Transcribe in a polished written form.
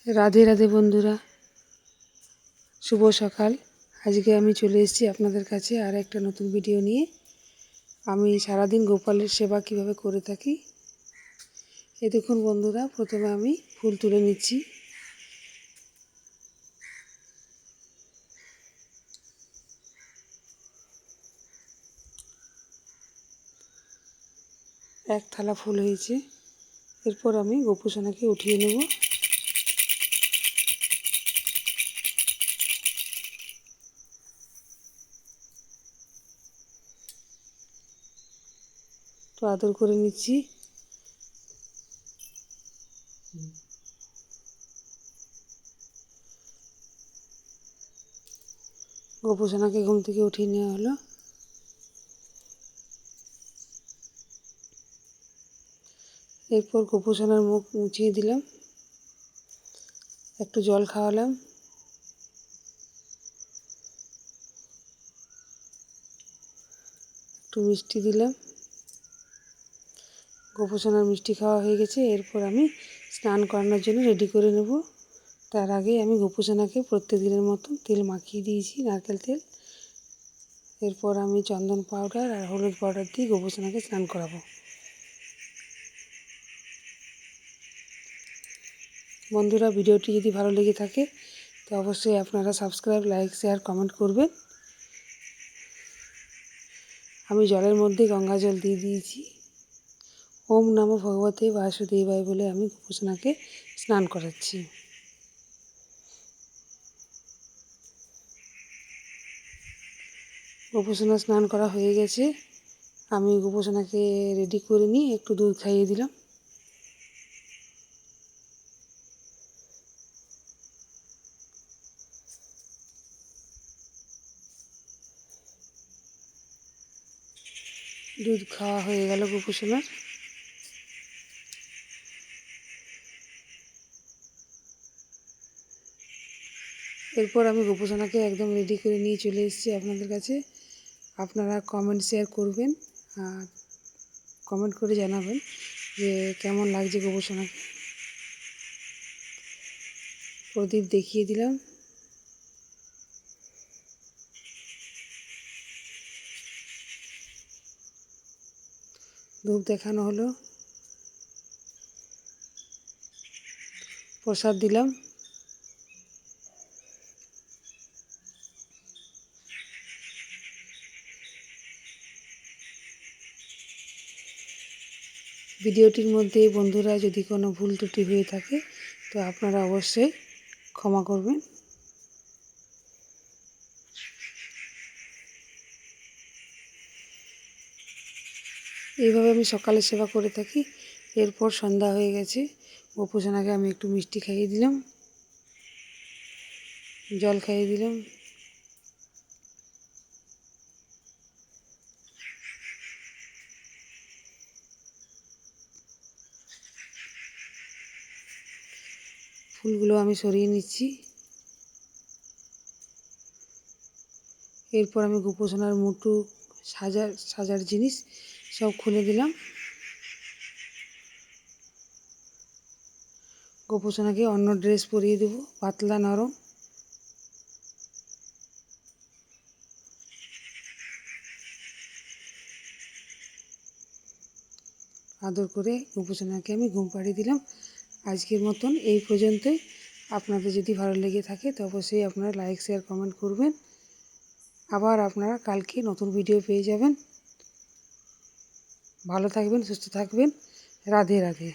রাধে রাধে বন্ধুরা, শুভ সকাল। আজকে আমি চলে এসেছি আপনাদের কাছে আর একটা নতুন ভিডিও নিয়ে। আমি সারাদিন গোপালের সেবা কিভাবে করে থাকি এই দেখুন বন্ধুরা। প্রথমে আমি ফুল তুলে নিচ্ছি। এক থালা ফুল হয়েছে। এরপর আমি গোপুসোনাকে উঠিয়ে নেব। তো আদর করে নিচ্ছি। গোপুসোনাকে ঘুম থেকে উঠিয়ে নেওয়া হলো। এরপর গোপুসোনার মুখ মুছিয়ে দিলাম, একটু জল খাওয়ালাম, একটু মিষ্টি দিলাম। গোপুসোনার মিষ্টি খাওয়া হয়ে গেছে। এরপর আমি স্নান করানোর জন্য রেডি করে নেব। তার আগে আমি গোপুসোনাকে প্রত্যেক দিনের মতো তেল মাখিয়ে দিয়েছি, নারকেল তেল। এরপর আমি চন্দন পাউডার আর হলুদ পাউডার দিয়ে গোপুসোনাকে স্নান করাবো। বন্ধুরা, ভিডিওটি যদি ভালো লেগে থাকে তো অবশ্যই আপনারা সাবস্ক্রাইব, লাইক, শেয়ার, কমেন্ট করবেন। আমি জলের মধ্যে গঙ্গা জল দিয়ে দিয়েছি। ওম নমো ভগবতে বাসুদেবায় বলে আমি গোপুসোনাকে স্নান করাচ্ছি। গোপুসোনা স্নান করা হয়ে গেছে। আমি গোপুসোনাকে রেডি করে নিয়ে একটু দুধ খাইয়ে দিলাম। দুধ খাওয়া হয়ে গেল গোপুসোনার। এরপর আমি গোপুসোনাকে একদম রেডি করে নিয়ে চলে এসেছি আপনাদের কাছে। আপনারা কমেন্ট শেয়ার করবেন আর কমেন্ট করে জানাবেন যে কেমন লাগছে গোপুসোনাকে। প্রদীপ দেখিয়ে দিলাম। ধূপ দেখানো হলো, প্রসাদ দিলাম। ভিডিওটির মধ্যে বন্ধুরা যদি কোনো ভুল ত্রুটি হয়ে থাকে তো আপনারা অবশ্যই ক্ষমা করবেন। এইভাবে আমি সকালে সেবা করে থাকি। এরপর সন্ধ্যা হয়ে গেছে। গোপুসোনাকে আমি একটু মিষ্টি খাইয়ে দিলাম, জল খাইয়ে দিলাম। ফুলগুলো আমি সরিয়ে নিচ্ছি। এরপর আমি গোপুসোনার মুটু সাজার জিনিস সব খুলে দিলাম। গোপুসোনাকে অন্য ড্রেস পরিয়ে দেবো, পাতলা নরম। আদর করে গোপুসোনাকে আমি ঘুম পাড়িয়ে দিলাম। আজকের মতন এই পর্যন্তই। আপনাদের যদি ভালো লেগে থাকে তো অবশ্যই আপনারা লাইক, শেয়ার, কমেন্ট করবেন। আবার আপনারা কালকে নতুন ভিডিও পেয়ে যাবেন। ভালো থাকবেন, সুস্থ থাকবেন। রাধে রাধে।